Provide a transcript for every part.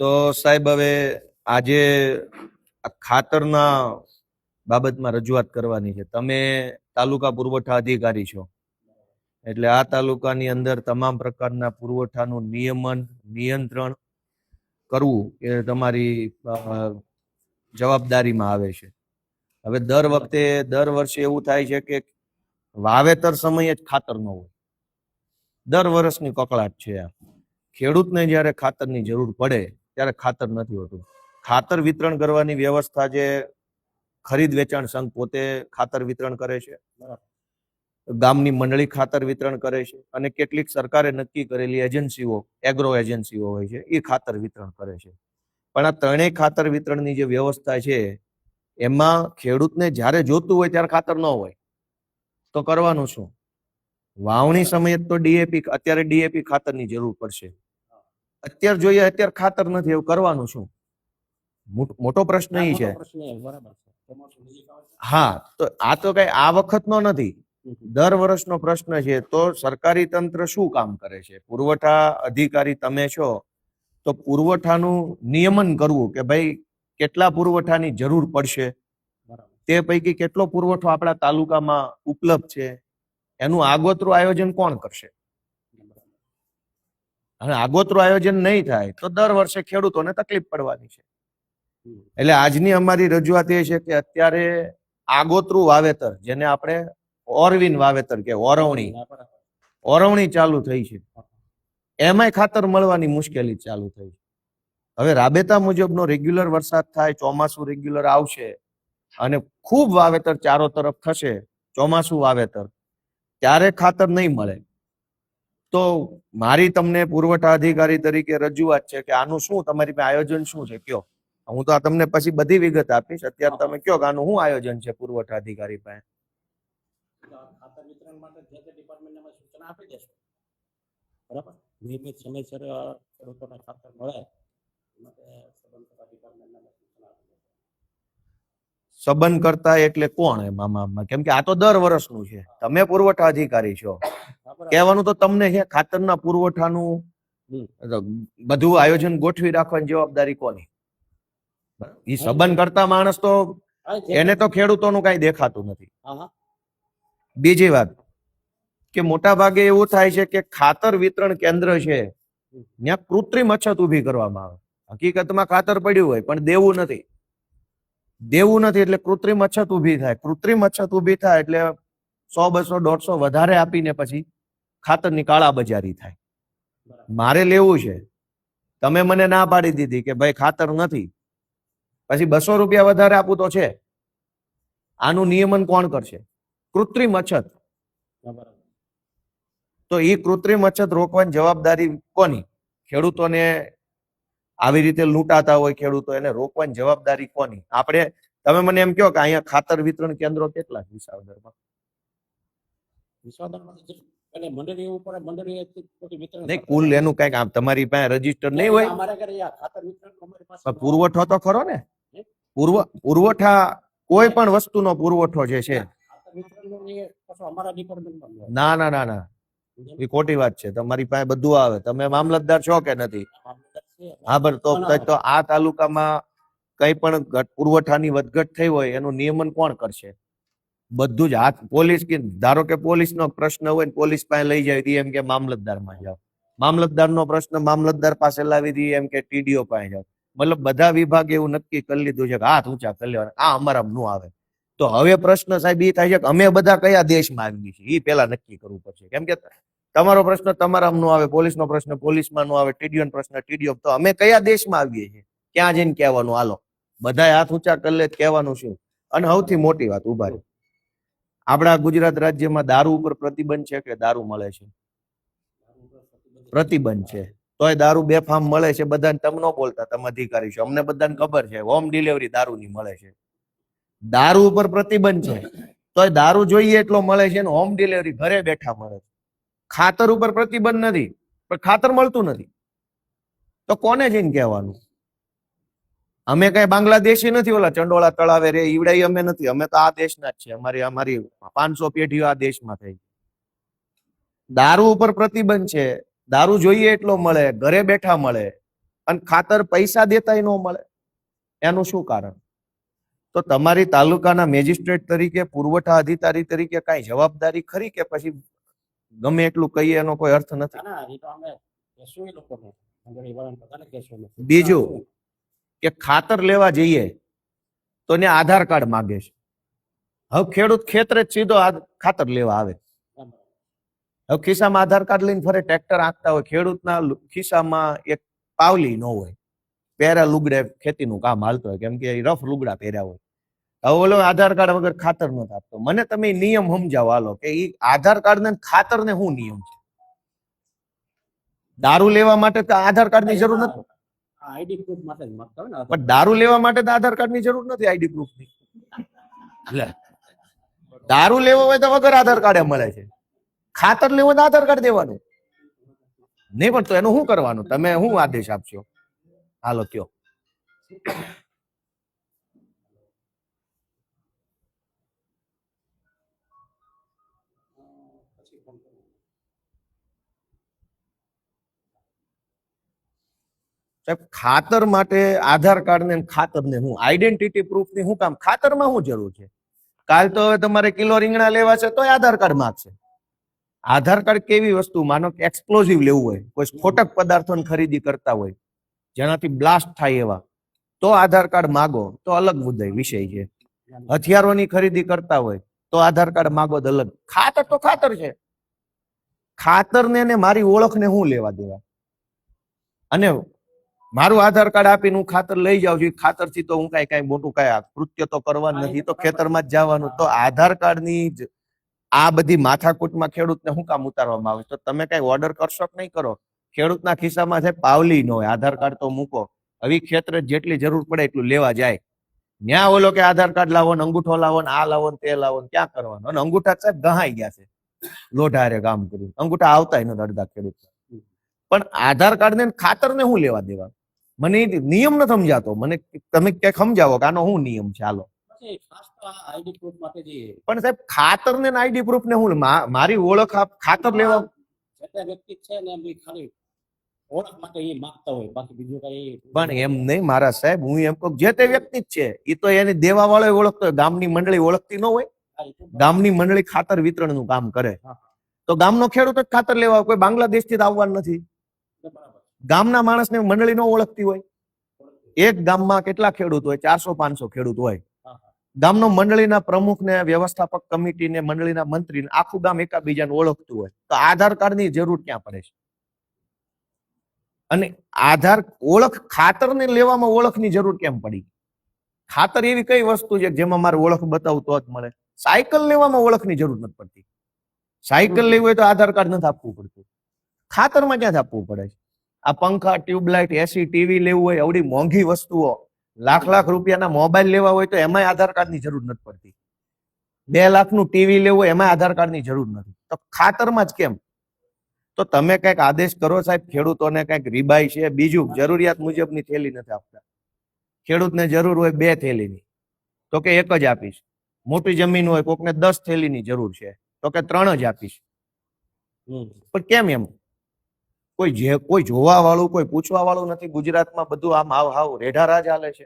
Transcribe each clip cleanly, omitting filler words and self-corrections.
તો સાહેબ હવે આજે આ ખાતરના બાબતમાં રજૂઆત કરવાની છે. તમે તાલુકા પુરવઠા અધિકારી છો, એટલે આ તાલુકાની અંદર તમામ પ્રકારના પુરવઠાનું નિયમન નિયંત્રણ કરવું એ તમારી જવાબદારીમાં આવે છે. હવે દર વર્ષે એવું થાય છે કે વાવેતર સમયે જ ખાતર ન હોય. દર વર્ષની કકળાટ છે આ. ખેડૂતને જ્યારે ખાતરની જરૂર પડે ત્યારે ખાતર નથી હોતું. ખાતર વિતરણ કરવાની વ્યવસ્થા જે ખરીદ વેચાણ સંઘ પોતે ખાતર વિતરણ કરે છે, ગામની મંડળી ખાતર વિતરણ કરે છે, અને કેટલીક સરકારે નક્કી કરેલી એજન્સીઓ એગ્રો એજન્સીઓ હોય છે એ ખાતર વિતરણ કરે છે. પણ આ ત્રણેય ખાતર વિતરણની જે વ્યવસ્થા છે એમાં ખેડૂતને જ્યારે જોતું હોય ત્યારે ખાતર ન હોય તો કરવાનું શું? વાવણી સમયે તો અત્યારે ડીએપી ખાતરની જરૂર પડશે, અત્યારે જોઈએ અત્યારે ખાતર નથી, એવું કરવાનું શું? મોટો પ્રશ્ન એ છે. હા, તો આ તો કઈ આ વખતનો નથી, દર વર્ષનો પ્રશ્ન છે. તો સરકારી તંત્ર શું કામ કરે છે? પુરવઠા અધિકારી તમે છો, તો પુરવઠાનું નિયમન કરવું કે ભાઈ કેટલા પુરવઠાની જરૂર પડશે, તે પૈકી કેટલો પુરવઠો આપણા તાલુકામાં ઉપલબ્ધ છે, એનું આગોતરું આયોજન કોણ કરશે? અને આગોતરું આયોજન નહીં થાય તો દર વર્ષે ખેડૂતોને તકલીફ પડવાની છે. એટલે આજની અમારી રજૂઆત એ છે કે અત્યારે આગોતરું વાવેતર, જેને આપણે ઓરવીન વાવેતર કે ઓરવણી ચાલુ થઈ છે, એમાંય ખાતર મળવાની મુશ્કેલી ચાલુ થઈ છે. હવે રાબેતા મુજબનો રેગ્યુલર વરસાદ થાય, ચોમાસું રેગ્યુલર આવશે અને ખૂબ વાવેતર ચારો તરફ થશે, ચોમાસું વાવેતર, ત્યારે ખાતર નહીં મળે. તો મારી તમને પુરવઠા અધિકારી તરીકે રજૂઆત છે કે આનું શું તમારી પાસે આયોજન શું છે કયો? હું તો તમને પછી બધી વિગત આપીશ, અત્યારે તમે કયો કે આનું શું આયોજન છે પુરવઠા અધિકારી પાસે? ખાતર વિતરણ માટે જે તે ડિપાર્ટમેન્ટને સૂચના આપી દેશો, બરાબર? નિયમિત સમયસર ખેડૂતોને ખાતર મળે માટે સંબંધતા ડિપાર્ટમેન્ટને સૂચના આપી દેશો. સંબંધ કરતા એટલે કોણ એમાં? કેમ કે આ તો દર વર્ષનું છે, તમે પુરવઠા અધિકારી છો, કહેવાનું તો તમને છે. ખાતરના પુરવઠાનું બધું આયોજન ગોઠવી રાખવાની જવાબદારી કોની? એ સંબંધ કરતા માણસ તો એને તો ખેડૂતોનું કઈ દેખાતું નથી. બીજી વાત કે મોટા ભાગે એવું થાય છે કે ખાતર વિતરણ કેન્દ્ર છે ત્યાં કૃત્રિમ અછત ઉભી કરવામાં આવે. હકીકતમાં ખાતર પડ્યું હોય પણ દેવું નથી એટલે કૃત્રિમ અછત ઉભી થાય. કૃત્રિમ અછત ઉભી થાય એટલે 100, 200, 150 વધારે આપીને પછી ખાતરની કાળાબજારી થાય. મારે લેવું છે, તમે મને ના પાડી દીધી કે ભાઈ ખાતર નથી, પછી 200 રૂપિયા વધારે આપું તો છે. આનું નિયમન કોણ કરશે? કૃત્રિમ અછત. તો એ કૃત્રિમ અછત રોકવાની જવાબદારી કોની? ખેડૂતોને આવી રીતે લૂંટાતા હોય ખેડૂતો, એને રોકવાની જવાબદારી કોની? આપણે, તમે મને એમ કહો કે અહીંયા ખાતર વિતરણ કેન્દ્રો કેટલા વિસાવદરમાં? કુલ એનું કઈક તમારી પાસે રજીસ્ટર નહીં હોય? પુરવઠો તો ખરો ને? પુરવઠા કોઈ પણ વસ્તુનો પુરવઠો જે છે. ના, એ ખોટી વાત છે. તમારી પાસે બધું આવે. તમે મામલતદાર છો કે નથી? હા, પણ તો આ તાલુકામાં કઈ પણ પુરવઠાની વધઘટ થઈ હોય એનું નિયમન કોણ કરશે? બધું જ હાથ પોલીસ કે ધારો કે પોલીસનો પ્રશ્ન હોય ને પોલીસ પાસે લઈ જાય એમ કે મામલતદારમાં જાઓ, મામલતદારનો પ્રશ્ન મામલતદાર પાસે લાવી દઈએ એમ કે ટીડીઓ પાસે જાઓ. મતલબ બધા વિભાગે એવું નક્કી કરી લીધું છે કે હાથ ઊંચા કરી લેવાના, આ અમારામાં ન આવે. તો હવે પ્રશ્ન સાહેબ એ થાય છે કે અમે બધા કયા દેશમાં આવીએ છીએ, એ પેલા નક્કી કરવું પડશે. કેમ કે તમારો પ્રશ્ન તમારામાં ન આવે, પોલીસનો પ્રશ્ન પોલીસમાં ન આવે, ટીડીઓનો પ્રશ્ન ટીડીઓ, તો અમે કયા દેશમાં આવીએ છીએ? ક્યાં જઈને કહેવાનું? હાલો બધા હાથ ઊંચા કરી લે, કહેવાનું શું? અને સૌથી મોટી વાત, ઉભા રહે, આપણા ગુજરાત રાજ્યમાં દારૂ ઉપર પ્રતિબંધ છે કે દારૂ મળે છે? પ્રતિબંધ છે. તોય દારૂ બેફામ મળે છે. બધાને તમે ન બોલતા, તમે અધિકારી છો, અમને બધાને ખબર છે હોમ ડિલિવરી દારૂની મળે છે. દારૂ ઉપર પ્રતિબંધ છે તોય દારૂ જોઈએ એટલો મળે છે ને હોમ ડિલિવરી ઘરે બેઠા મળે છે. ખાતર ઉપર પ્રતિબંધ નથી પણ ખાતર મળતું નથી, તો કોને જઈને કહેવાનું? અમે કઈ બાંગ્લાદેશી નથી, ઓલા ચંડોળા તળાવે રે ઈવડાઈ અમે નથી. અમે તો આ દેશના જ છે. અમારી 500 પેઢીઓ આ દેશમાં થઈ. દારૂ ઉપર પ્રતિબંધ છે, દારૂ જોઈએ એટલો મળે, ઘરે બેઠા મળે, અને ખાતર પૈસા દેતાય ન મળે, એનું શું કારણ? તો તમારી તાલુકાના મેજિસ્ટ્રેટ તરીકે, પુરવઠા અધિકારી તરીકે કઈ જવાબદારી ખરી કે પછી ગમે એટલું કહીએ એનો કોઈ અર્થ નથી? ના, એ તો અમે કહેશું એ લોકોને, મંડળી વાળાને બધાને કહેશું અમે. બીજું કે ખાતર લેવા જઈએ તો એને આધાર કાર્ડ માંગે છે. હવે ખેડૂત ખેતરે જ સીધો ખાતર લેવા આવે, હવે ખિસ્સામાં આધાર કાર્ડ લઈને ફરે, ટ્રેક્ટર આંકતા હોય, ખેડૂતના ખિસ્સામાં એક પાવલી ન હોય, પહેરા લુગડે ખેતીનું કામ હાલતું હોય, કેમ કે રફ લુગડા પહેર્યા હોય. હવે ઓલો આધાર કાર્ડ વગર ખાતર નથી આપતો. મને તમે નિયમ સમજાવો હાલો કે ઈ આધાર કાર્ડ ને ખાતર ને શું નિયમ છે? દારૂ લેવા માટે તો આધાર કાર્ડ ની જરૂર નથી, આઈડી પ્રૂફ માટે જ માંગતા હોય ને. પણ દારૂ લેવા માટે તો આધાર કાર્ડ ની જરૂર નથી, આઈડી પ્રૂફ ની. દારૂ લેવો હોય તો વગર આધાર કાર્ડ મળે છે, ખાતર લેવો તો આધાર કાર્ડ દેવાનું નહીં. પણ તો એનું શું કરવાનું? તમે શું આદેશ આપશો? હાલો કયો. સાહેબ, ખાતર માટે આધાર કાર્ડ ને ખાતર ને હું આઈડેન્ટિટી પ્રૂફ ની શું કામ? ખાતરમાં શું જરૂર છે? કાલ તો હવે તમારે કિલો રીંગણા લેવા છે તો આધાર કાર્ડ માંગશે. આધાર કાર્ડ કેવી વસ્તુ? માનો કે એક્સપ્લોઝિવ લેવું હોય, કોઈ સ્ફોટક પદાર્થોની ખરીદી કરતા હોય જેનાથી બ્લાસ્ટ થાય એવા, તો આધાર કાર્ડ માગો તો અલગ મુદ્દે વિષય છે. હથિયારોની ખરીદી કરતા હોય તો આધાર કાર્ડ માગો તો અલગ. ખાતર તો ખાતર છે. ખાતર ને મારી ઓળખને હું લેવા દેવા? અને મારું આધાર કાર્ડ આપીને હું ખાતર લઈ જાઉં છું, ખાતરથી તો હું કઈ મોટું કઈ કૃત્ય તો કરવાનું નથી, તો ખેતરમાં જ જવાનું. તો આધાર કાર્ડની આ બધી માથાકૂટમાં ખેડૂતને શું કામ ઉતારવામાં આવે? તો તમે કઈ ઓર્ડર કરશો કે નહીં કરો? ખેડૂતના ખિસ્સામાં છે પાવલી ન હોય, આધાર કાર્ડ તો મૂકો. હવે ખેતરે જેટલી જરૂર પડે એટલું લેવા જાય, ન્યા ઓલો કે આધાર કાર્ડ લાવો ને અંગૂઠો લાવો ને આ લાવો ને તે લાવો ને ક્યાં કરવાનું? અને અંગૂઠા સાહેબ ગહાઈ ગયા છે લોઢારે કામ કર્યું, અંગૂઠા આવતા નથી અડધા ખેડૂત. પણ આધાર કાર્ડ ને ખાતર ને શું લેવા દેવા? મને નિયમ ન સમજાતો. મને તમે ક્યાંક સમજાવો કે આનો શું નિયમ છે? હાલો. આઈડી પ્રૂફ માટે જે પણ સાહેબ ખાતર ને આઈડી પ્રૂફ ને હું મારી ઓળખ ખાતર લેવા જે વ્યક્તિ છે ને એમ ખાલી ઓળખ માટે એ માંગતા હોય, બાકી બીજું કઈ. પણ એમ નહીં મારા સાહેબ, હું એમ કહું જે તે વ્યક્તિ જ છે એ તો એને દેવા વાળો ઓળખતો હોય. ગામની મંડળી ઓળખતી ન હોય? ગામની મંડળી ખાતર વિતરણ નું કામ કરે તો ગામનો ખેડૂત જ ખાતર લેવા, કોઈ બાંગ્લાદેશ થી આવવાનું નથી. ગામના માણસને મંડળી ન ઓળખતી હોય. એક ગામમાં કેટલા ખેડૂત હોય? 400-500 ખેડૂત હોય. ગામનો મંડળીના પ્રમુખ ને વ્યવસ્થાપક કમિટી ને મંડળીના મંત્રી આખું ગામ એકાબીજાને ઓળખતું હોય, તો આધાર કાર્ડ ની જરૂર ક્યાં પડે છે? અને આધાર ઓળખ ખાતર ને લેવામાં ઓળખની જરૂર કેમ પડી? ખાતર એવી કઈ વસ્તુ છે જેમાં મારે ઓળખ બતાવું તો જ મળે? સાયકલ લેવામાં ઓળખની જરૂર નથી પડતી. સાયકલ લેવી હોય તો આધાર કાર્ડ નથી આપવું પડતું, ખાતરમાં ક્યાંથી આપવું પડે છે? આ પંખા, ટ્યુબલાઇટ, એસી, ટીવી લેવું હોય, આવડી મોંઘી વસ્તુઓ, લાખ રૂપિયાના મોબાઈલ લેવા હોય તો એમાંય આધાર કાર્ડની જરૂર નથી પડતી. 2 લાખનું ટીવી લેવું હોય એમાં આધાર કાર્ડની જરૂર નથી, તો ખાતરમાં જ કેમ? તો તમે કઈક આદેશ કરો સાહેબ, ખેડૂતોને કઈક રીબાઈ છે. બીજું, જરૂરિયાત મુજબની થેલી નથી આપતા. ખેડૂતને જરૂર હોય 2 થેલીની, તો કે 1 જ આપીશ. મોટી જમીન હોય, કોકને 10 થેલીની જરૂર છે, તો કે 3 જ આપીશ. પણ કેમ એમ? કોઈ જોવા વાળું, કોઈ પૂછવા વાળું નથી. ગુજરાતમાં બધું આમ હાવ રેઢારાજ હાલે છે.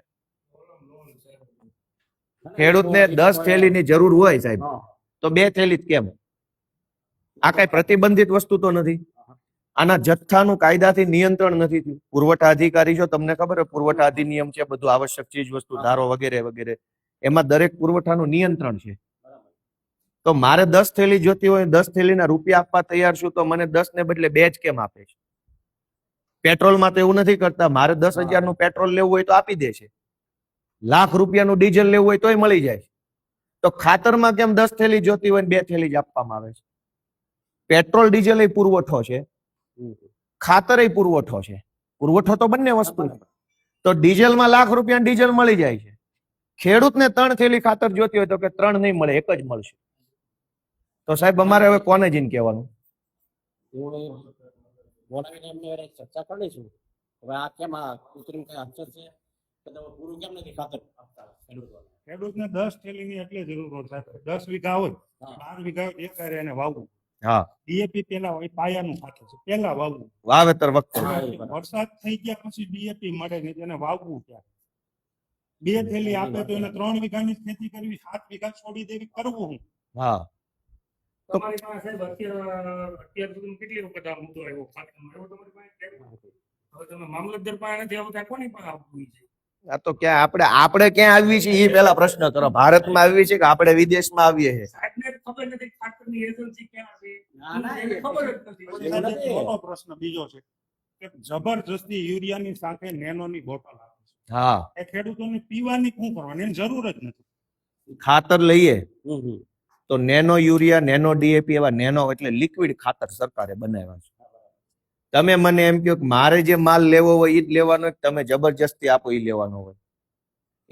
ખેડૂતને 10 થેલીની જરૂર હોય સાહેબ, તો 2 થેલી જ કેમ? આ કઈ પ્રતિબંધિત વસ્તુ તો નથી. આના જથ્થાનું કાયદાથી નિયંત્રણ નથી થયું. પુરવઠા અધિકારી, જો તમને ખબર હોય પુરવઠા અધિનિયમ છે, બધું આવશ્યક ચીજ વસ્તુ ધારો વગેરે વગેરે, એમાં દરેક પુરવઠાનું નિયંત્રણ છે. તો મારે 10 થેલી જોતી હોય, 10 થેલીના રૂપિયા આપવા તૈયાર છું, તો મને 10 ને બદલે 2 જ કેમ આપે છે? પેટ્રોલમાં તો એવું નથી કરતા. મારે 10,000 નું પેટ્રોલ લેવું હોય તો આપી દે છે, લાખ રૂપિયાનું ડીઝલ લેવું હોય તોય મળી જાય. તો ખાતરમાં કેમ 10 થેલી જોતી હોય 2 થેલી જ આપવામાં આવે છે? પેટ્રોલ ડીઝલ એ પુરવઠો છે, ખાતર એ પુરવઠો છે. પુરવઠો તો બંને વસ્તુ છે. તો ડીઝલમાં લાખ રૂપિયા ડીઝલ મળી જાય છે, ખેડૂતને 3 થેલી ખાતર જોતી હોય તો કે 3 નહીં મળે, 1 જ મળશે. તો સાહેબ અમારે હવે કોને જઈને કહેવાનું? બોલાવીને એમને ચર્ચા કરી લઈશું. હવે આ કેમ આ કૃત્રિમ કઈ અક્ષર છે કે પૂરું કેમ નથી ખાતર આપતા ખેડૂતને 10 થેલીની એટલે જરૂર હોય સાહેબ. 10 વીઘા હોય, 12 વીઘા એક હારે એને વાવવું. હા ડીએપી પેલા હોય, પાયાનું ખાતર છે, પેલા વાવવું. વાવેતર વખતે વરસાદ થઈ ગયા પછી ડીએપી મળે ને તેને વાવવું ક્યાં? 2 થેલી આપે તો એને 3 વીઘાની ખેતી કરવી, 7 વીઘા છોડી દેવી, કરવું હું? હા તમારી પાસે સાહેબ અત્યાર સુધી કેટલી વખત આ મુદ્દો આવ્યો ખાતરનો? આવ્યો તમારી પાસે ક્યારેય? હવે તમે મામલતદાર પાસે નથી આવતા, કોની પાસે આવવું છે? આ તો ક્યાં આપણે ક્યાં આવી છે એ પેલા પ્રશ્ન કરો. ભારતમાં આવી છે કે આપણે વિદેશમાં આવીએ છીએ? સાહેબને જ ખબર નથી ખાતરની એજન્સી ક્યાં છે. ના, ના, એને ખબર જ નથી. એવું સાહેબ, એક નથી. મોટો પ્રશ્ન બીજો છે કે જબરજસ્તી યુરિયાની સાથે નેનોની બોટલ આપે છે. હા એ ખેડૂતોને પીવાની શું કરવાની? એની જરૂર જ નથી. ખાતર લઈએ હમ, હમ. તો નેનો યુરિયા, નેનો ડીએપી એવા નેનો એટલે લિક્વિડ ખાતર સરકારે બનાવ્યા છે. તમે મને એમ કહો કે મારે જે માલ લેવો હોય એ જ લેવાનો, તમે જબરજસ્તી આપો એ લેવાનો હોય.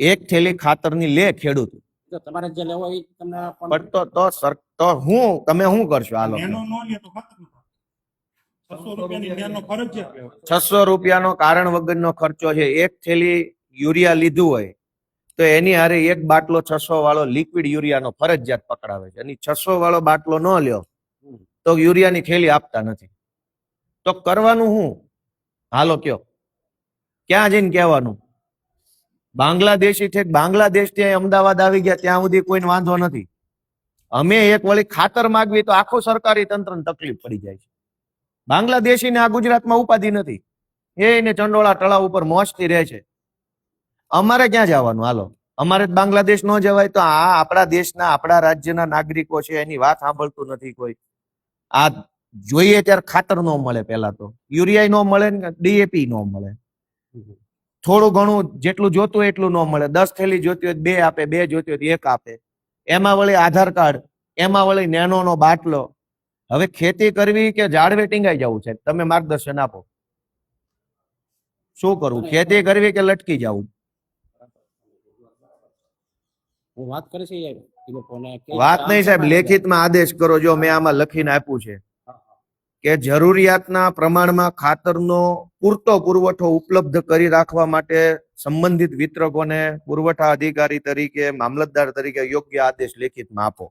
એક થેલી ખાતરની લે ખેડૂત, તો તમારે જે લેવો હોય એ તમને પણ તો તમે શું કરશો? હાલો નેનો નો લે તો ખાતર નો 600 રૂપિયાની નેનો ફરજિયાત લેવો. 600 રૂપિયાનો કારણ વગરનો ખર્ચો છે. એક થેલી યુરિયા લીધું હોય તો એની હારે એક બાટલો 600 વાળો લિક્વિડ યુરિયાનો ફરજિયાત પકડાવે છે. અને 600 વાળો બાટલો ન લ્યો તો યુરિયાની થેલી આપતા નથી. તો કરવાનું શું? હાલો કયો, ક્યાં જઈને કહેવાનું? બાંગ્લાદેશી છે, બાંગ્લાદેશ ત્યાં અમદાવાદ આવી ગયા ત્યાં સુધી કોઈને વાંધો નથી. અમે એક વળી ખાતર માગવી તો આખું સરકારી તંત્રને તકલીફ પડી જાય છે. બાંગ્લાદેશીને આ ગુજરાતમાં ઉપાધિ નથી, એને ચંડોળા તળાવ ઉપર મોજથી રહે છે. અમારે ક્યાં જવાનું? હાલો, અમારે બાંગ્લાદેશ ન જવાય તો આ આપણા દેશના, આપણા રાજ્યના નાગરિકો છે એની વાત સાંભળતું નથી કોઈ. આ જોઈએ ત્યારે ખાતર ન મળે, પેલા તો યુરિયા ન મળે ને ડીએપી ન મળે. થોડું ઘણું જેટલું જોતું હોય એટલું ન મળે. 10 થેલી જોતી હોય 2 આપે, 2 જોતી હોય 1 આપે. એમાં વળી આધાર કાર્ડ, એમાં વળી નેનોનો બાટલો. હવે ખેતી કરવી કે ઝાડવે ટીંગાઈ જવું છે? તમે માર્ગદર્શન આપો. શું કરવું? ખેતી કરવી કે લટકી જવું? હું વાત કરીશ એ લોકોને કે વાત નહીં સાહેબ, આમ લેખિતમાં આદેશ કરો. જો મેં આમાં લખીને આપ્યું છે કે જરૂરિયાતના પ્રમાણમાં ખાતરનો પૂરતો પુરવઠો ઉપલબ્ધ કરી રાખવા માટે સંબંધિત વિતરકોને પુરવઠા અધિકારી તરીકે, મામલતદાર તરીકે યોગ્ય આદેશ લેખિતમાં આપો.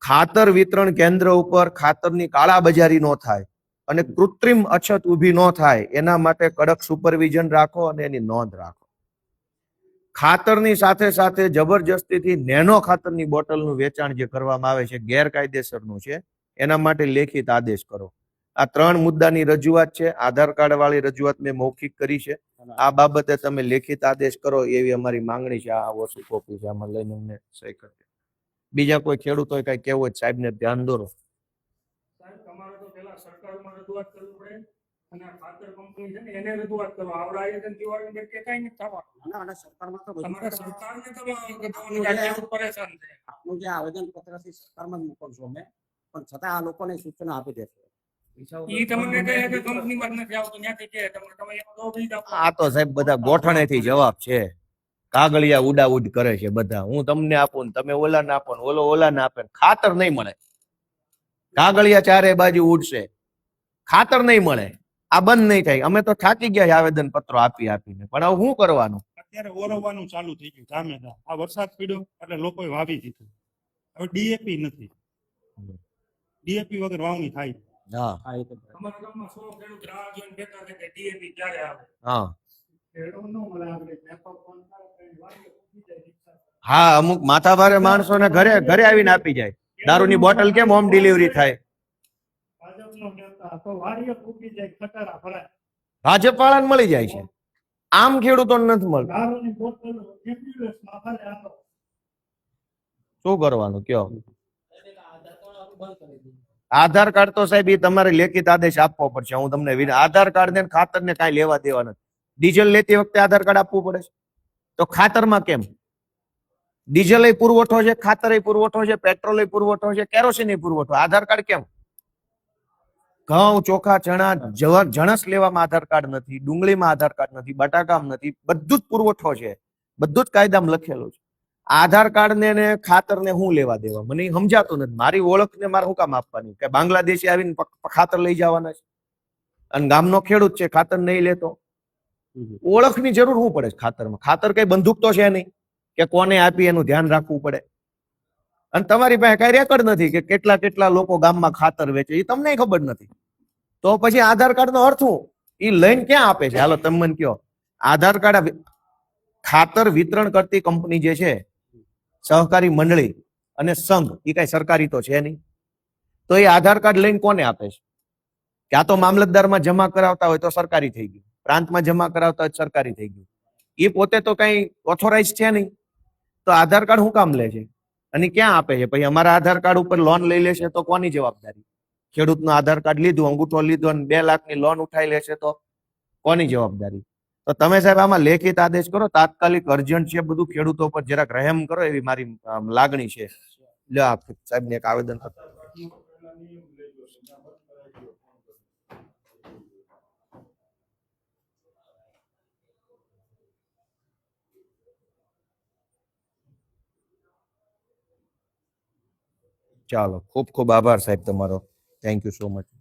ખાતર વિતરણ કેન્દ્ર ઉપર ખાતરની કાળાબજારી ન થાય અને કૃત્રિમ અછત ઊભી ન થાય એના માટે કડક સુપરવિઝન રાખો અને એની નોંધ રાખો. ખાતરની સાથે સાથે જબરજસ્તીથી નેનો ખાતરની બોટલનું વેચાણ જે કરવામાં આવે છે ગેરકાયદેસરનું છે, એના માટે લેખિત આદેશ કરો. આ 3 મુદ્દાની રજૂઆત છે. આધાર કાર્ડ વાળી રજૂઆત મેં મૌખિક કરી છે. આ બાબતે તમે લેખિત આદેશ કરો એવી અમારી માંગણી છે. આ ઓછી કોપી છે, આમાં લઈને અમને સહી કરી દે. બીજા કોઈ ખેડૂતોએ કઈ કહેવું હોય સાહેબ ને ધ્યાન દોરો. સાહેબ, તમારે તો પેલા સરકારમાં રજૂઆત કરવી પડે અને આ ખાતર કંપની છે ને એને રજૂઆત કરો. આવડા એજન્સી વાળાને કે કાંઈ નથી થવાનું. ના, ના, સરકારમાં તો બધું તમારે સરકારને તો ખેડૂત પરેશાન છે. આપનું જે આવેદન પત્ર છે સરકારમાં જ મોકલશો અમે, પણ છતાં આ લોકોને સૂચના આપી દેશો. ઈ તમને કહે કે કંપનીમાં જ નથી આવતું, ત્યાંથી કહે તમે એનો જવાબ ઈ જ આપો. આ તો સાહેબ બધા ગોઠણેથી જવાબ છે. કાગળિયા ઉડાઉડ કરે છે બધા. હું તમને આપું ને તમે ઓલાને આપો ને ઓલાને આપે, ખાતર નહીં મળે. કાગળિયા ચારે બાજુ ઉડશે, ખાતર નહીં મળે. આ બંધ નહીં થાય. અમે તો થાકી ગયા આવેદન પત્રો આપીને, પણ હવે શું કરવાનું? અત્યારે ઓરવવાનું ચાલુ થઈ ગયું ધામેધામ. આ વરસાદ પડ્યો એટલે લોકોએ વાવી દીધું. હવે ડીએપી નથી, ડીએપી વગર વાવણી થાય. હા હા, એ તો બરાબર. અમારા ગામમાં 100 ખેડૂત રાહ જોઈને બેઠા છે કે ડીએપી ક્યારે આવે. હા ખેડૂત ન મળે, આપણે મેપો ફોન કરે તો એની વાડીએ પૂછી જાય રિક્ષા. હા, અમુક માથાભારે માણસોને ઘરે આવીને આપી જાય. દારૂની બોટલ કેમ હોમ ડિલિવરી થાય? ભાજપનો નેતા તો વાડીએ પૂછી જાય, ખટારા ભરાય. ભાજપ વાળાને મળી જાય છે, આમ ખેડૂતોને નથી મળતું. દારૂની બોટલ એમ્બ્યુલન્સમાં ભરે આવો. શું કરવાનું કયો? આધાર કાર્ડ તો સાહેબ એ તમારે લેખિત આદેશ આપવો પડશે. હું તમને આધાર કાર્ડ ને ખાતર ને કાંઈ લેવા દેવા નથી. ડીઝલ લેતી વખતે આધાર કાર્ડ આપવું પડે છે, તો ખાતરમાં કેમ? ડીઝલ પુરવઠો છે, ખાતર પુરવઠો છે, પેટ્રોલ પુરવઠો છે, કેરોસીન પુરવઠો. આધાર કાર્ડ કેમ? ઘઉં, ચોખા, ચણા, જણસ લેવામાં આધાર કાર્ડ નથી, ડુંગળીમાં આધાર કાર્ડ નથી, બટાકામાં નથી. બધું જ પુરવઠો છે, બધું જ કાયદામાં લખેલું છે. આધાર કાર્ડ ને ખાતર ને હું લેવા દેવા? મને સમજાતું નથી. મારી ઓળખ ને મારે શું કામ આપવાની? કે બાંગ્લાદેશી આવીને ખાતર લઈ જવાના છે અને ગામનો ખેડૂત છે ખાતર નહીં લેતો? ઓળખની જરૂર શું પડે છે ખાતરમાં? ખાતર કઈ બંદૂક તો છે નહીં કે કોને આપી એનું ધ્યાન રાખવું પડે. અને તમારી પાસે કઈ રેકોર્ડ નથી કે કેટલા કેટલા લોકો ગામમાં ખાતર વેચે, એ તમને ખબર નથી. તો પછી આધાર કાર્ડ નો અર્થ શું? એ લઈને ક્યાં આપે છે? હાલો તમે મને કહો. આધાર કાર્ડ ખાતર વિતરણ કરતી કંપની જે છે, સહકારી મંડળી અને સંઘ, એ કઈ સરકારી તો છે નહીં. તો એ આધાર કાર્ડ લઈને કોને આપે છે? ક્યાં તો મામલતદારમાં જમા કરાવતા હોય તો સરકારી થઈ ગયું, પ્રાંતમાં જમા કરાવતા હોય તો સરકારી થઈ ગયું. એ પોતે તો કઈ ઓથોરાઇઝ છે નહીં. તો આધાર કાર્ડ શું કામ લે છે અને ક્યાં આપે છે? પછી અમારા આધાર કાર્ડ ઉપર લોન લઈ લેશે તો કોની જવાબદારી? ખેડૂતનું આધાર કાર્ડ લીધું, અંગૂઠો લીધો અને 2 લાખની લોન ઉઠાઈ લેશે તો કોની જવાબદારી? તો તમે સાહેબ આમાં લેખિત આદેશ કરો, તાત્કાલિક અર્જન્ટ છે, બધું ખેડૂતો પર જરાક રહેમ કરો, એવી મારી લાગણી છે. લે આપ સાહેબને એક આવેદન કરો. ચાલો, ખૂબ ખૂબ આભાર સાહેબ તમારો. Thank you so much.